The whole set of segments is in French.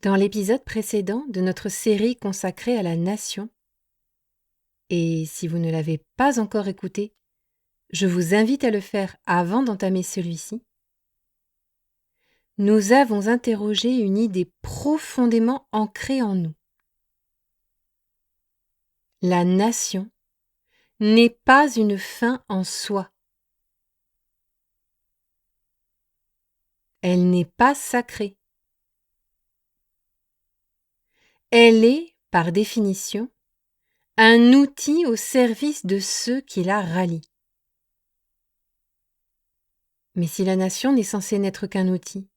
Dans l'épisode précédent de notre série consacrée à la nation, et si vous ne l'avez pas encore écouté, je vous invite à le faire avant d'entamer celui-ci, nous avons interrogé une idée profondément ancrée en nous. La nation n'est pas une fin en soi. Elle n'est pas sacrée. Elle est, par définition, un outil au service de ceux qui la rallient. Mais si la nation n'est censée n'être qu'un outil,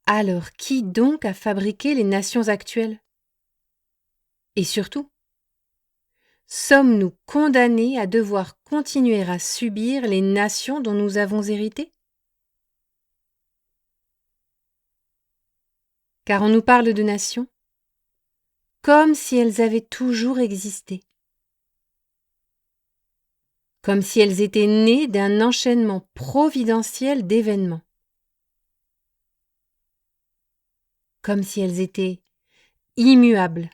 alors qui donc a fabriqué les nations actuelles? Et surtout, sommes-nous condamnés à devoir continuer à subir les nations dont nous avons hérité? Car on nous parle de nations comme si elles avaient toujours existé, comme si elles étaient nées d'un enchaînement providentiel d'événements, comme si elles étaient immuables,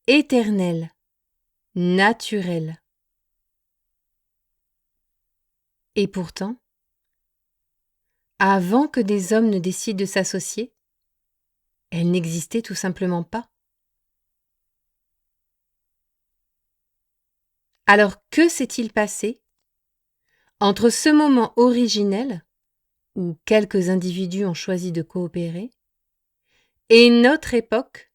éternelles, naturelles. Et pourtant, avant que des hommes ne décident de s'associer, elles n'existaient tout simplement pas. Alors que s'est-il passé entre ce moment originel, où quelques individus ont choisi de coopérer, et notre époque,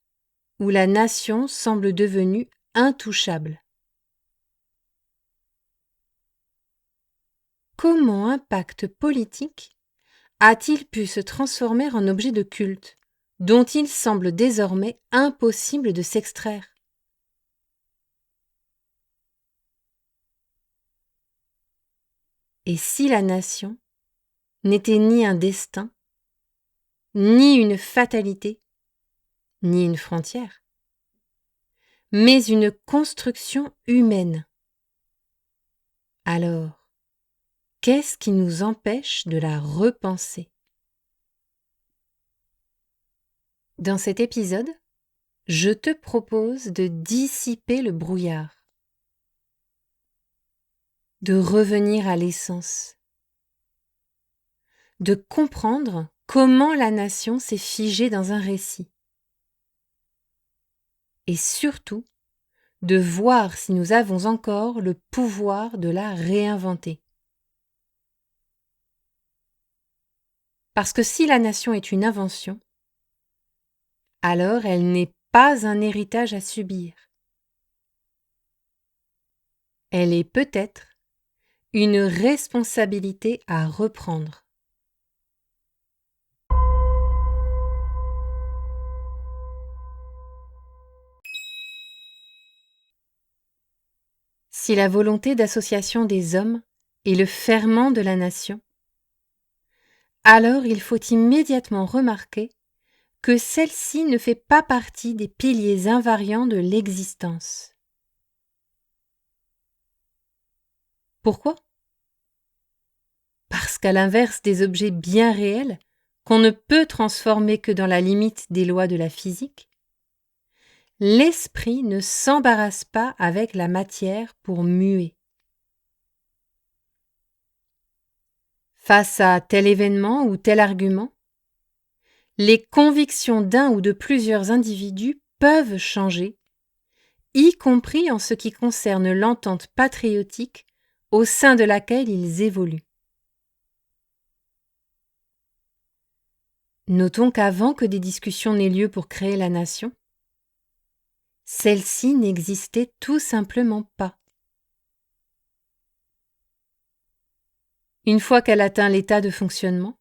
où la nation semble devenue intouchable? Comment un pacte politique a-t-il pu se transformer en objet de culte, dont il semble désormais impossible de s'extraire? Et si la nation n'était ni un destin, ni une fatalité, ni une frontière, mais une construction humaine? Alors, qu'est-ce qui nous empêche de la repenser? Dans cet épisode, je te propose de dissiper le brouillard, de revenir à l'essence, de comprendre comment la nation s'est figée dans un récit, et surtout de voir si nous avons encore le pouvoir de la réinventer. Parce que si la nation est une invention, alors elle n'est pas un héritage à subir. Elle est peut-être une responsabilité à reprendre. Si la volonté d'association des hommes est le ferment de la nation, alors il faut immédiatement remarquer que celle-ci ne fait pas partie des piliers invariants de l'existence. Pourquoi? Parce qu'à l'inverse des objets bien réels, qu'on ne peut transformer que dans la limite des lois de la physique, l'esprit ne s'embarrasse pas avec la matière pour muer. Face à tel événement ou tel argument, les convictions d'un ou de plusieurs individus peuvent changer, y compris en ce qui concerne l'entente patriotique au sein de laquelle ils évoluent. Notons qu'avant que des discussions n'aient lieu pour créer la nation, celle-ci n'existait tout simplement pas. Une fois qu'elle atteint l'état de fonctionnement,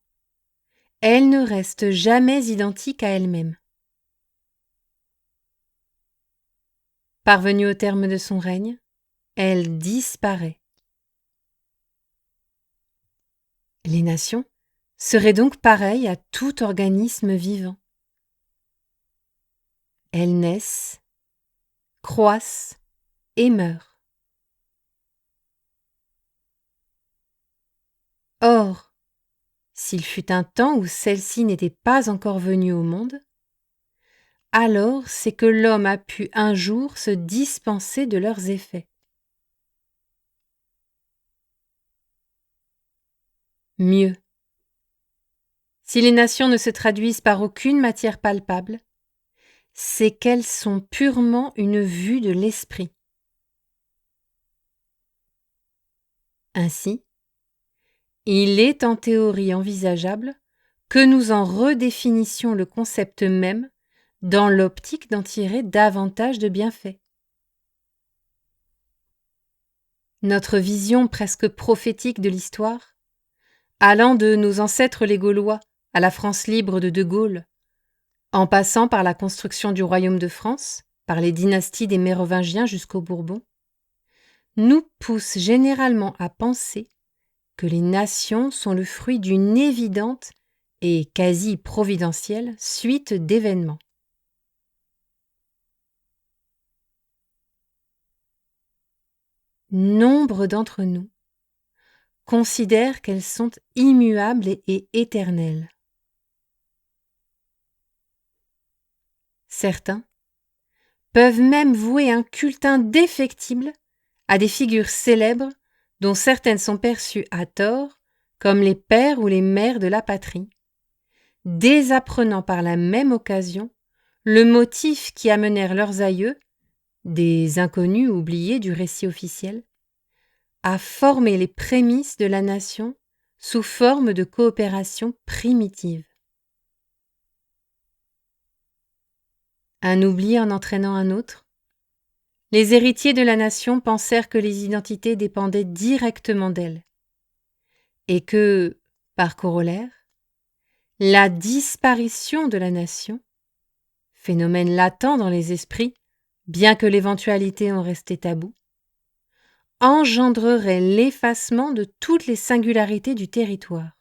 elle ne reste jamais identique à elle-même. Parvenue au terme de son règne, elle disparaît. Les nations seraient donc pareilles à tout organisme vivant. Elles naissent, croissent et meurent. Or, s'il fut un temps où celle-ci n'était pas encore venue au monde, alors c'est que l'homme a pu un jour se dispenser de leurs effets. Mieux. Si les nations ne se traduisent par aucune matière palpable, c'est qu'elles sont purement une vue de l'esprit. Ainsi, il est en théorie envisageable que nous en redéfinissions le concept même dans l'optique d'en tirer davantage de bienfaits. Notre vision presque prophétique de l'histoire, allant de nos ancêtres les Gaulois à la France libre de De Gaulle, en passant par la construction du royaume de France, par les dynasties des Mérovingiens jusqu'aux Bourbons, nous pousse généralement à penser que les nations sont le fruit d'une évidente et quasi providentielle suite d'événements. Nombre d'entre nous considèrent qu'elles sont immuables et éternelles. Certains peuvent même vouer un culte indéfectible à des figures célèbres dont certaines sont perçues à tort comme les pères ou les mères de la patrie, désapprenant par la même occasion le motif qui amenèrent leurs aïeux, des inconnus oubliés du récit officiel, à former les prémices de la nation sous forme de coopération primitive. Un oubli en entraînant un autre, les héritiers de la nation pensèrent que les identités dépendaient directement d'elles, et que, par corollaire, la disparition de la nation, phénomène latent dans les esprits, bien que l'éventualité en restait taboue, engendrerait l'effacement de toutes les singularités du territoire.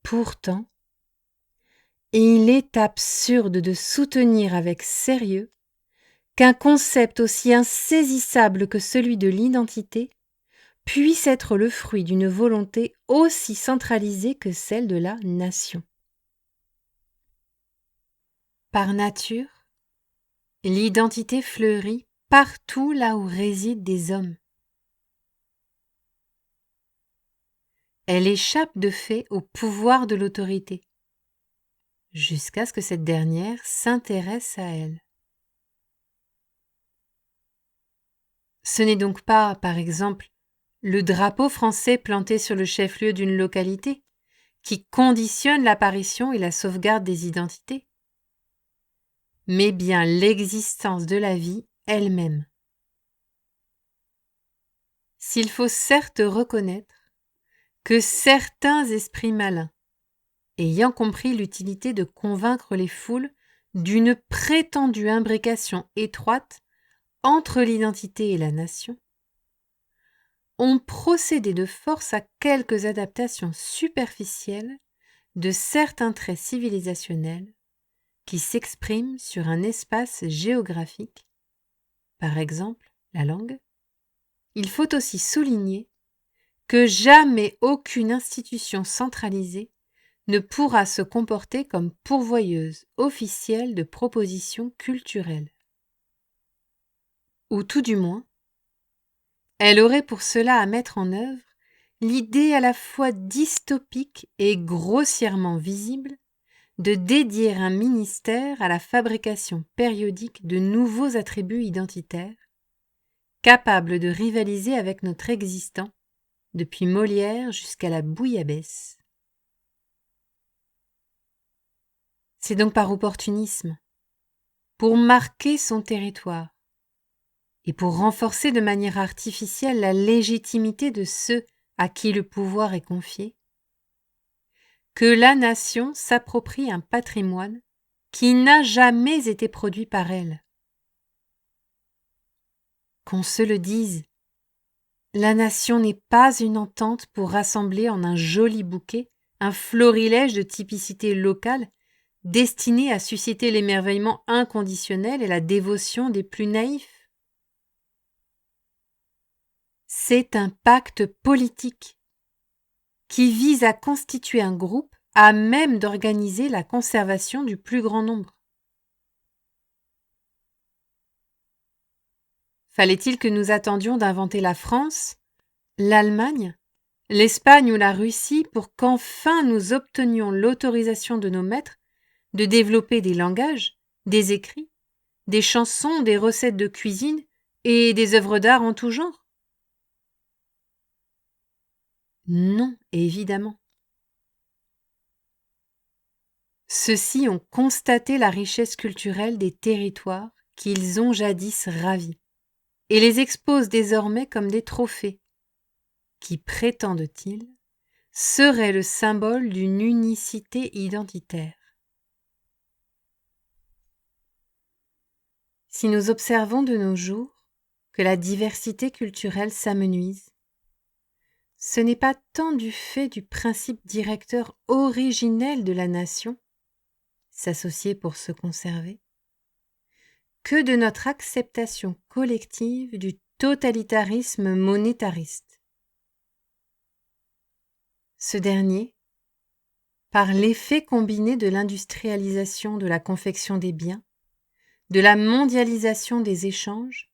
Pourtant, il est absurde de soutenir avec sérieux qu'un concept aussi insaisissable que celui de l'identité puisse être le fruit d'une volonté aussi centralisée que celle de la nation. Par nature, l'identité fleurit partout là où résident des hommes. Elle échappe de fait au pouvoir de l'autorité, jusqu'à ce que cette dernière s'intéresse à elle. Ce n'est donc pas, par exemple, le drapeau français planté sur le chef-lieu d'une localité qui conditionne l'apparition et la sauvegarde des identités, mais bien l'existence de la vie elle-même. S'il faut certes reconnaître que certains esprits malins, ayant compris l'utilité de convaincre les foules d'une prétendue imbrication étroite entre l'identité et la nation, ont procédé de force à quelques adaptations superficielles de certains traits civilisationnels qui s'expriment sur un espace géographique, par exemple la langue, il faut aussi souligner que jamais aucune institution centralisée ne pourra se comporter comme pourvoyeuse officielle de propositions culturelles. Ou tout du moins, elle aurait pour cela à mettre en œuvre l'idée à la fois dystopique et grossièrement visible de dédier un ministère à la fabrication périodique de nouveaux attributs identitaires, capables de rivaliser avec notre existant, depuis Molière jusqu'à la bouillabaisse. C'est donc par opportunisme, pour marquer son territoire, et pour renforcer de manière artificielle la légitimité de ceux à qui le pouvoir est confié, que la nation s'approprie un patrimoine qui n'a jamais été produit par elle. Qu'on se le dise, la nation n'est pas une entente pour rassembler en un joli bouquet un florilège de typicités locales destinées à susciter l'émerveillement inconditionnel et la dévotion des plus naïfs. C'est un pacte politique qui vise à constituer un groupe à même d'organiser la conservation du plus grand nombre. Fallait-il que nous attendions d'inventer la France, l'Allemagne, l'Espagne ou la Russie pour qu'enfin nous obtenions l'autorisation de nos maîtres de développer des langages, des écrits, des chansons, des recettes de cuisine et des œuvres d'art en tout genre? Non, évidemment. Ceux-ci ont constaté la richesse culturelle des territoires qu'ils ont jadis ravis et les exposent désormais comme des trophées qui, prétendent-ils, seraient le symbole d'une unicité identitaire. Si nous observons de nos jours que la diversité culturelle s'amenuise, ce n'est pas tant du fait du principe directeur originel de la nation, s'associer pour se conserver, que de notre acceptation collective du totalitarisme monétariste. Ce dernier, par l'effet combiné de l'industrialisation de la confection des biens, de la mondialisation des échanges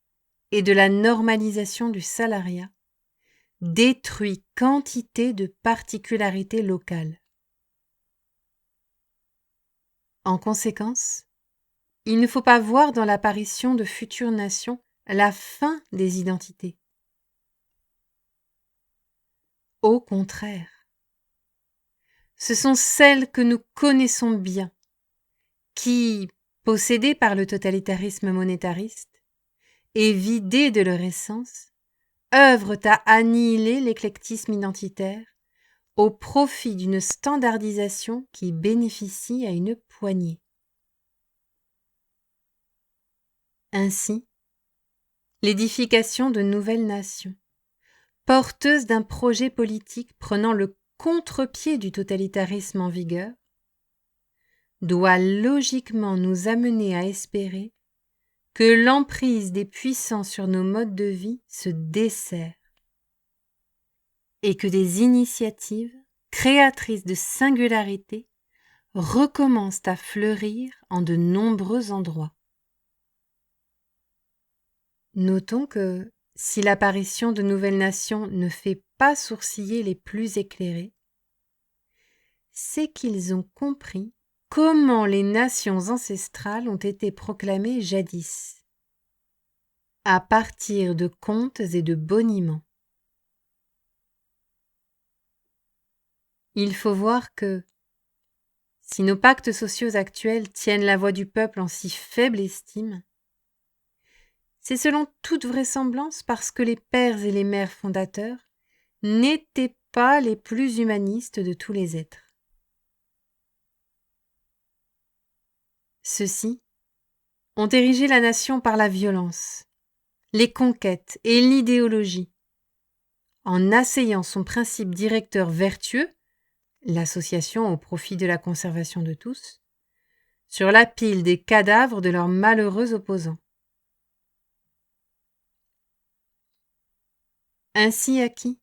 et de la normalisation du salariat, détruit quantité de particularités locales. En conséquence, il ne faut pas voir dans l'apparition de futures nations la fin des identités. Au contraire, ce sont celles que nous connaissons bien, qui, possédées par le totalitarisme monétariste et vidées de leur essence, œuvrent à annihiler l'éclectisme identitaire au profit d'une standardisation qui bénéficie à une poignée. Ainsi, l'édification de nouvelles nations, porteuses d'un projet politique prenant le contre-pied du totalitarisme en vigueur, doit logiquement nous amener à espérer que l'emprise des puissants sur nos modes de vie se desserre et que des initiatives créatrices de singularité recommencent à fleurir en de nombreux endroits. Notons que, si l'apparition de nouvelles nations ne fait pas sourciller les plus éclairés, c'est qu'ils ont compris comment les nations ancestrales ont été proclamées jadis, à partir de contes et de boniments. Il faut voir que, si nos pactes sociaux actuels tiennent la voix du peuple en si faible estime, c'est selon toute vraisemblance parce que les pères et les mères fondateurs n'étaient pas les plus humanistes de tous les êtres. Ceux-ci ont érigé la nation par la violence, les conquêtes et l'idéologie, en asseyant son principe directeur vertueux, l'association au profit de la conservation de tous, sur la pile des cadavres de leurs malheureux opposants. Ainsi acquis,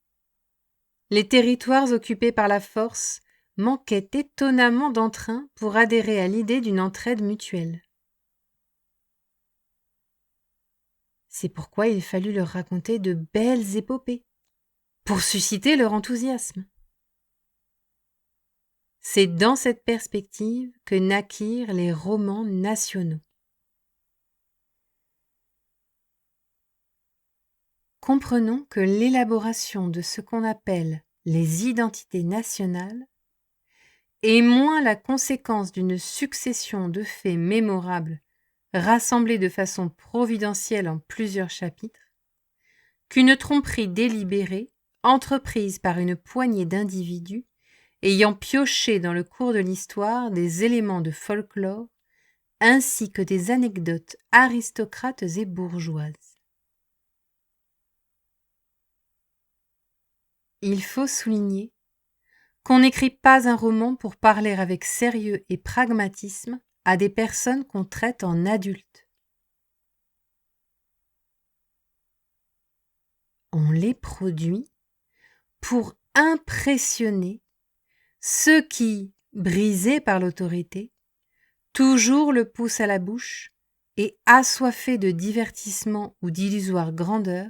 les territoires occupés par la force manquaient étonnamment d'entrain pour adhérer à l'idée d'une entraide mutuelle. C'est pourquoi il fallut leur raconter de belles épopées, pour susciter leur enthousiasme. C'est dans cette perspective que naquirent les romans nationaux. Comprenons que l'élaboration de ce qu'on appelle les identités nationales est moins la conséquence d'une succession de faits mémorables rassemblés de façon providentielle en plusieurs chapitres, qu'une tromperie délibérée entreprise par une poignée d'individus ayant pioché dans le cours de l'histoire des éléments de folklore ainsi que des anecdotes aristocrates et bourgeoises. Il faut souligner qu'on n'écrit pas un roman pour parler avec sérieux et pragmatisme à des personnes qu'on traite en adultes. On les produit pour impressionner ceux qui, brisé par l'autorité, toujours le pouce à la bouche et assoiffé de divertissement ou d'illusoire grandeur,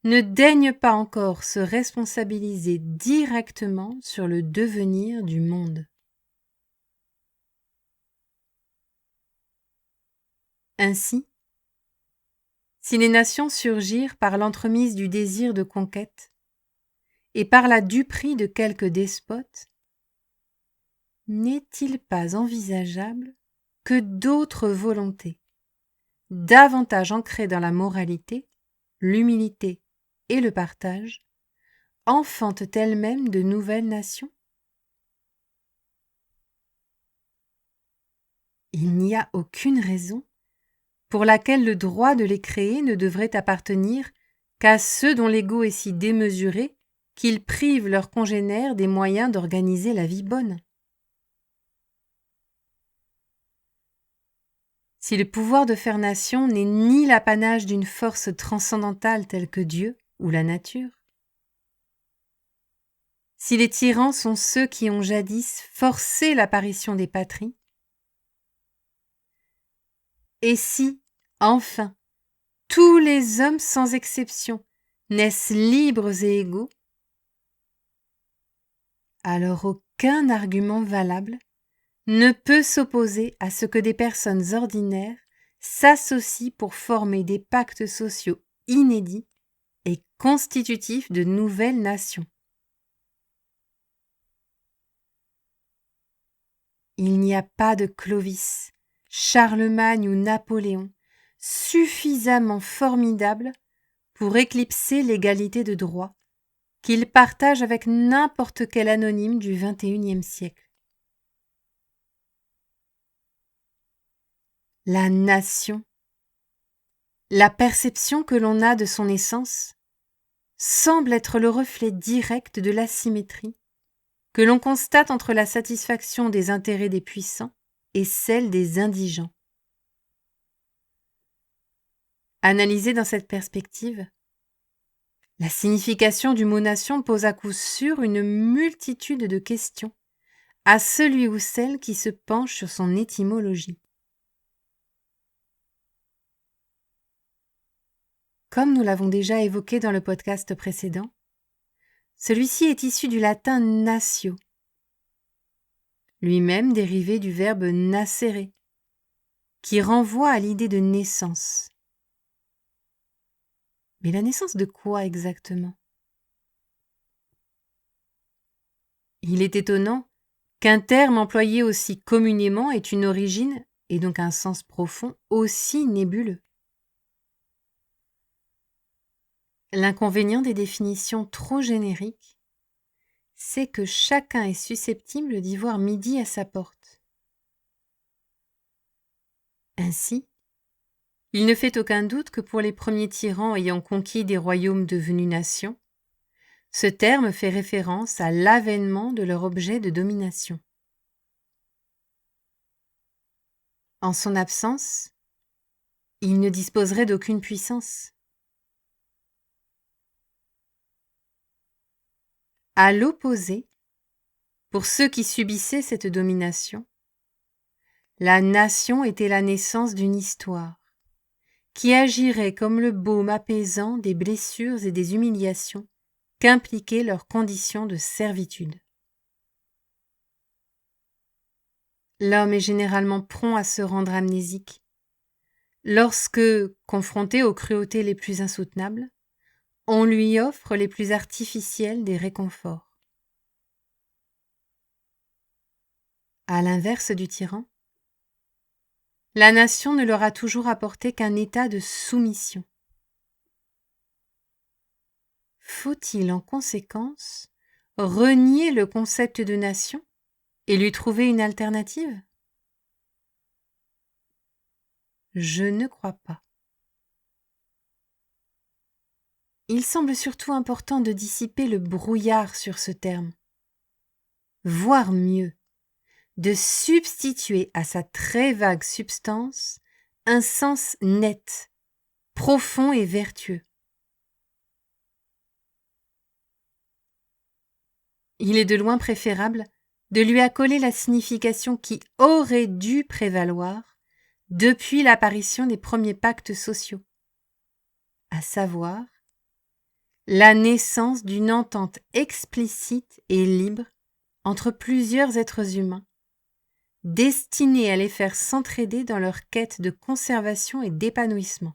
ne daigne pas encore se responsabiliser directement sur le devenir du monde. Ainsi, si les nations surgirent par l'entremise du désir de conquête et par la duperie de quelques despotes, n'est-il pas envisageable que d'autres volontés, davantage ancrées dans la moralité, l'humilité et le partage, enfantent elles-mêmes de nouvelles nations? Il n'y a aucune raison pour laquelle le droit de les créer ne devrait appartenir qu'à ceux dont l'ego est si démesuré qu'ils privent leurs congénères des moyens d'organiser la vie bonne. Si le pouvoir de faire nation n'est ni l'apanage d'une force transcendantale telle que Dieu ou la nature, si les tyrans sont ceux qui ont jadis forcé l'apparition des patries, et si, enfin, tous les hommes sans exception naissent libres et égaux, alors aucun argument valable ne peut s'opposer à ce que des personnes ordinaires s'associent pour former des pactes sociaux inédits et constitutifs de nouvelles nations. Il n'y a pas de Clovis, Charlemagne ou Napoléon suffisamment formidable pour éclipser l'égalité de droit qu'ils partagent avec n'importe quel anonyme du XXIe siècle. La nation, la perception que l'on a de son essence, semble être le reflet direct de l'asymétrie que l'on constate entre la satisfaction des intérêts des puissants et celle des indigents. Analysée dans cette perspective, la signification du mot nation pose à coup sûr une multitude de questions à celui ou celle qui se penche sur son étymologie. Comme nous l'avons déjà évoqué dans le podcast précédent, celui-ci est issu du latin natio, lui-même dérivé du verbe nascere, qui renvoie à l'idée de naissance. Mais la naissance de quoi exactement? Il est étonnant qu'un terme employé aussi communément ait une origine, et donc un sens profond, aussi nébuleux. L'inconvénient des définitions trop génériques, c'est que chacun est susceptible d'y voir midi à sa porte. Ainsi, il ne fait aucun doute que pour les premiers tyrans ayant conquis des royaumes devenus nations, ce terme fait référence à l'avènement de leur objet de domination. En son absence, ils ne disposeraient d'aucune puissance. À l'opposé, pour ceux qui subissaient cette domination, la nation était la naissance d'une histoire qui agirait comme le baume apaisant des blessures et des humiliations qu'impliquaient leurs conditions de servitude. L'homme est généralement prompt à se rendre amnésique lorsque, confronté aux cruautés les plus insoutenables, on lui offre les plus artificiels des réconforts. À l'inverse du tyran, la nation ne leur a toujours apporté qu'un état de soumission. Faut-il en conséquence renier le concept de nation et lui trouver une alternative? Je ne crois pas. Il semble surtout important de dissiper le brouillard sur ce terme, voire mieux, de substituer à sa très vague substance un sens net, profond et vertueux. Il est de loin préférable de lui accoler la signification qui aurait dû prévaloir depuis l'apparition des premiers pactes sociaux, à savoir la naissance d'une entente explicite et libre entre plusieurs êtres humains, destinée à les faire s'entraider dans leur quête de conservation et d'épanouissement.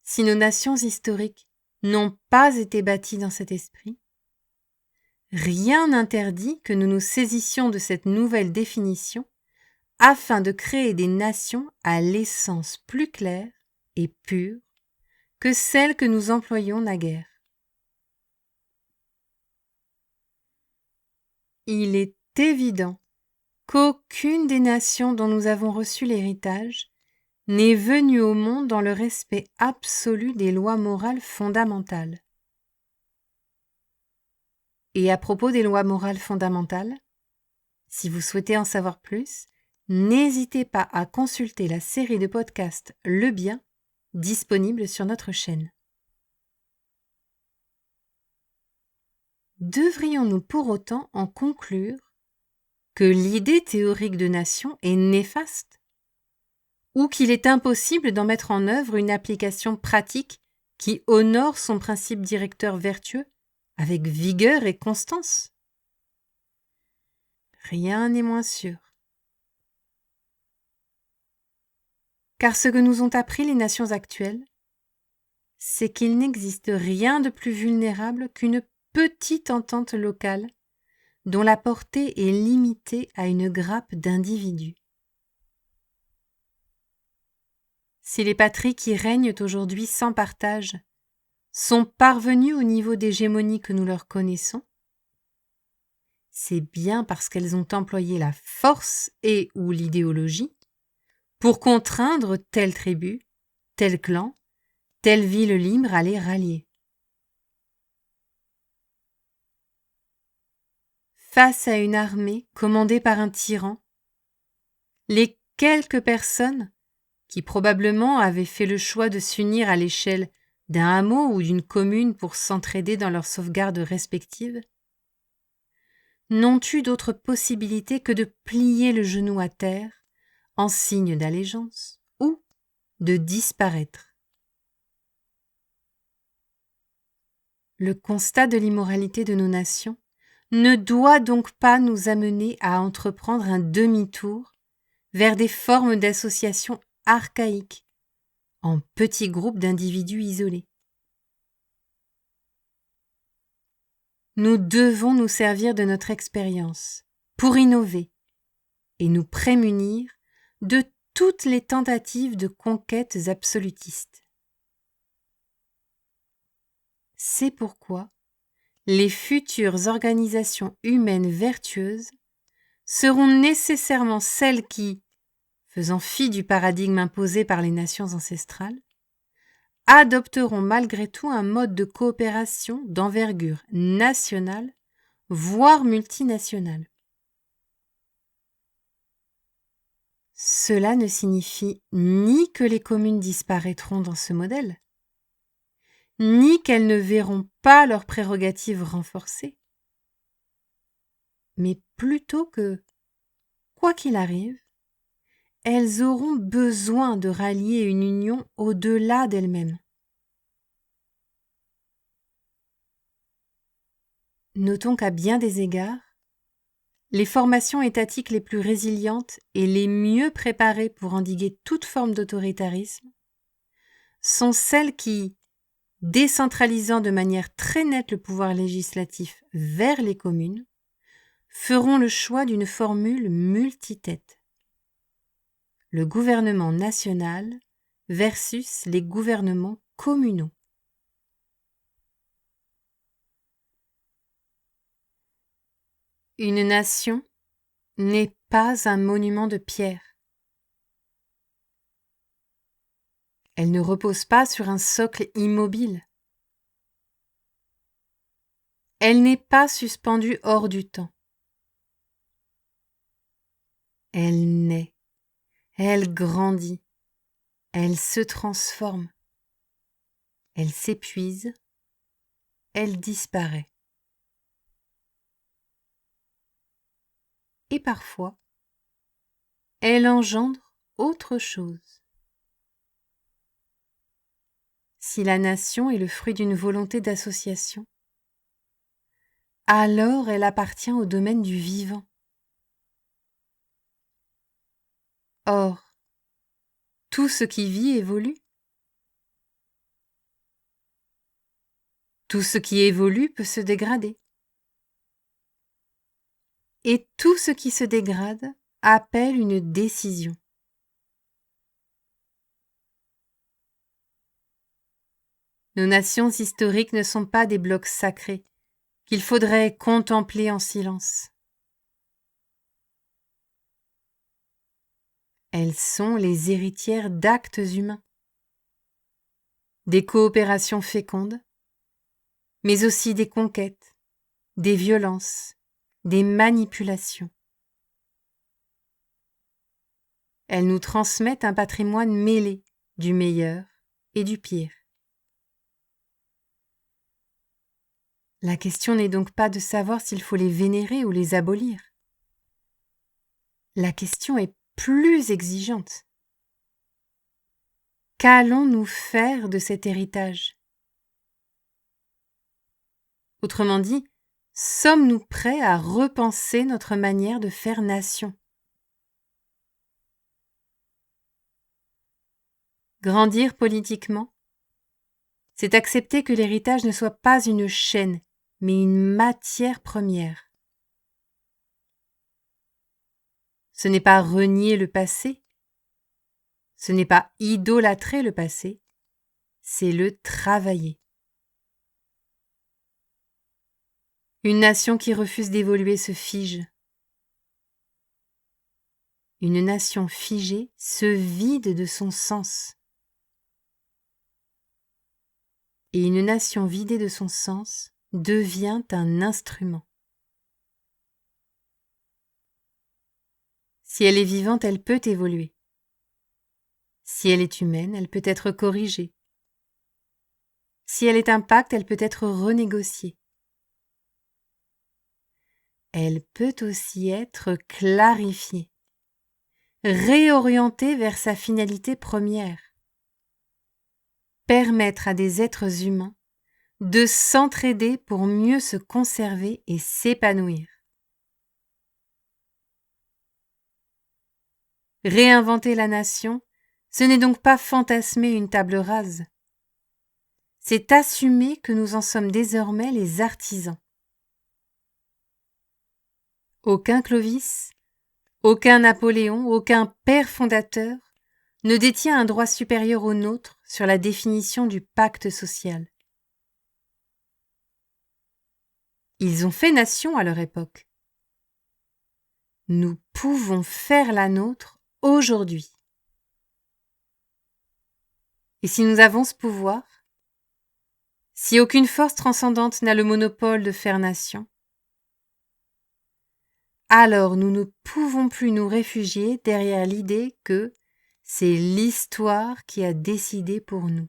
Si nos nations historiques n'ont pas été bâties dans cet esprit, rien n'interdit que nous nous saisissions de cette nouvelle définition afin de créer des nations à l'essence plus claire et pure que celle que nous employons naguère. Il est évident qu'aucune des nations dont nous avons reçu l'héritage n'est venue au monde dans le respect absolu des lois morales fondamentales. Et à propos des lois morales fondamentales, si vous souhaitez en savoir plus, n'hésitez pas à consulter la série de podcasts Le Bien, disponible sur notre chaîne. Devrions-nous pour autant en conclure que l'idée théorique de nation est néfaste, ou qu'il est impossible d'en mettre en œuvre une application pratique qui honore son principe directeur vertueux avec vigueur et constance? Rien n'est moins sûr. Car ce que nous ont appris les nations actuelles, c'est qu'il n'existe rien de plus vulnérable qu'une petite entente locale dont la portée est limitée à une grappe d'individus. Si les patries qui règnent aujourd'hui sans partage sont parvenues au niveau d'hégémonie que nous leur connaissons, c'est bien parce qu'elles ont employé la force et ou l'idéologie pour contraindre telle tribu, tel clan, telle ville libre à les rallier. Face à une armée commandée par un tyran, les quelques personnes qui probablement avaient fait le choix de s'unir à l'échelle d'un hameau ou d'une commune pour s'entraider dans leurs sauvegardes respectives, n'ont eu d'autre possibilité que de plier le genou à terre en signe d'allégeance ou de disparaître. Le constat de l'immoralité de nos nations ne doit donc pas nous amener à entreprendre un demi-tour vers des formes d'association archaïques, en petits groupes d'individus isolés. Nous devons nous servir de notre expérience pour innover et nous prémunir de toutes les tentatives de conquêtes absolutistes. C'est pourquoi les futures organisations humaines vertueuses seront nécessairement celles qui, faisant fi du paradigme imposé par les nations ancestrales, adopteront malgré tout un mode de coopération d'envergure nationale, voire multinationale. Cela ne signifie ni que les communes disparaîtront dans ce modèle, ni qu'elles ne verront pas leurs prérogatives renforcées, mais plutôt que, quoi qu'il arrive, elles auront besoin de rallier une union au-delà d'elles-mêmes. Notons qu'à bien des égards, les formations étatiques les plus résilientes et les mieux préparées pour endiguer toute forme d'autoritarisme sont celles qui, décentralisant de manière très nette le pouvoir législatif vers les communes, feront le choix d'une formule multitête. Le gouvernement national versus les gouvernements communaux. Une nation n'est pas un monument de pierre. Elle ne repose pas sur un socle immobile. Elle n'est pas suspendue hors du temps. Elle naît, elle grandit, elle se transforme, elle s'épuise, elle disparaît. et parfois, elle engendre autre chose. Si la nation est le fruit d'une volonté d'association, alors elle appartient au domaine du vivant. Or, tout ce qui vit évolue. Tout ce qui évolue peut se dégrader. Et tout ce qui se dégrade appelle une décision. Nos nations historiques ne sont pas des blocs sacrés qu'il faudrait contempler en silence. Elles sont les héritières d'actes humains, des coopérations fécondes, mais aussi des conquêtes, des violences, des manipulations. Elles nous transmettent un patrimoine mêlé du meilleur et du pire. La question n'est donc pas de savoir s'il faut les vénérer ou les abolir. La question est plus exigeante. Qu'allons-nous faire de cet héritage ? Autrement dit, sommes-nous prêts à repenser notre manière de faire nation ? Grandir politiquement, c'est accepter que l'héritage ne soit pas une chaîne, mais une matière première. Ce n'est pas renier le passé, ce n'est pas idolâtrer le passé, c'est le travailler. Une nation qui refuse d'évoluer se fige. Une nation figée se vide de son sens. Et une nation vidée de son sens devient un instrument. Si elle est vivante, elle peut évoluer. Si elle est humaine, elle peut être corrigée. Si elle est impacte, elle peut être renégociée. Elle peut aussi être clarifiée, réorientée vers sa finalité première. Permettre à des êtres humains de s'entraider pour mieux se conserver et s'épanouir. Réinventer la nation, ce n'est donc pas fantasmer une table rase. C'est assumer que nous en sommes désormais les artisans. Aucun Clovis, aucun Napoléon, aucun père fondateur ne détient un droit supérieur au nôtre sur la définition du pacte social. Ils ont fait nation à leur époque. Nous pouvons faire la nôtre aujourd'hui. Et si nous avons ce pouvoir, si aucune force transcendante n'a le monopole de faire nation, alors nous ne pouvons plus nous réfugier derrière l'idée que c'est l'histoire qui a décidé pour nous.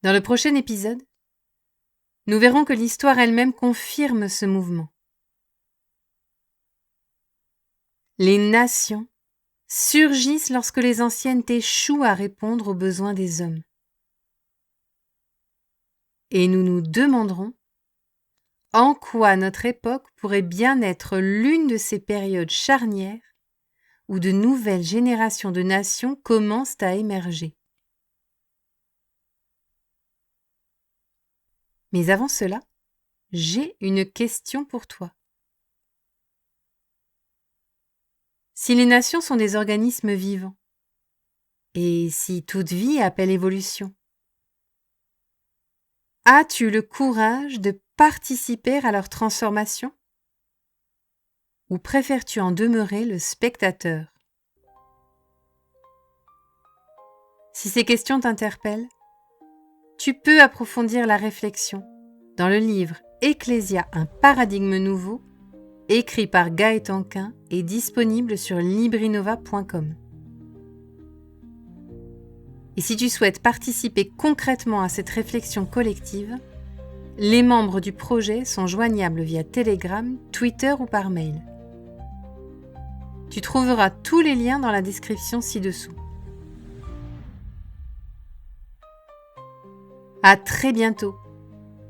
Dans le prochain épisode, nous verrons que l'histoire elle-même confirme ce mouvement. Les nations surgissent lorsque les anciennes échouent à répondre aux besoins des hommes. Et nous nous demanderons en quoi notre époque pourrait bien être l'une de ces périodes charnières où de nouvelles générations de nations commencent à émerger. Mais avant cela, j'ai une question pour toi. Si les nations sont des organismes vivants, et si toute vie appelle évolution, as-tu le courage de participer à leur transformation ? Ou préfères-tu en demeurer le spectateur ? Si ces questions t'interpellent, tu peux approfondir la réflexion dans le livre Ecclésia, un paradigme nouveau, écrit par Gaëtan Quin et disponible sur librinova.com. Et si tu souhaites participer concrètement à cette réflexion collective, Les membres du projet sont joignables via Telegram, Twitter ou par mail. Tu trouveras tous les liens dans la description ci-dessous. À très bientôt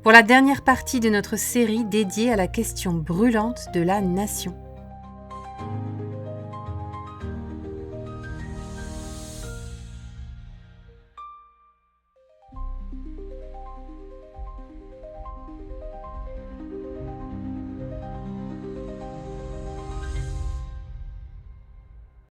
pour la dernière partie de notre série dédiée à la question brûlante de la nation.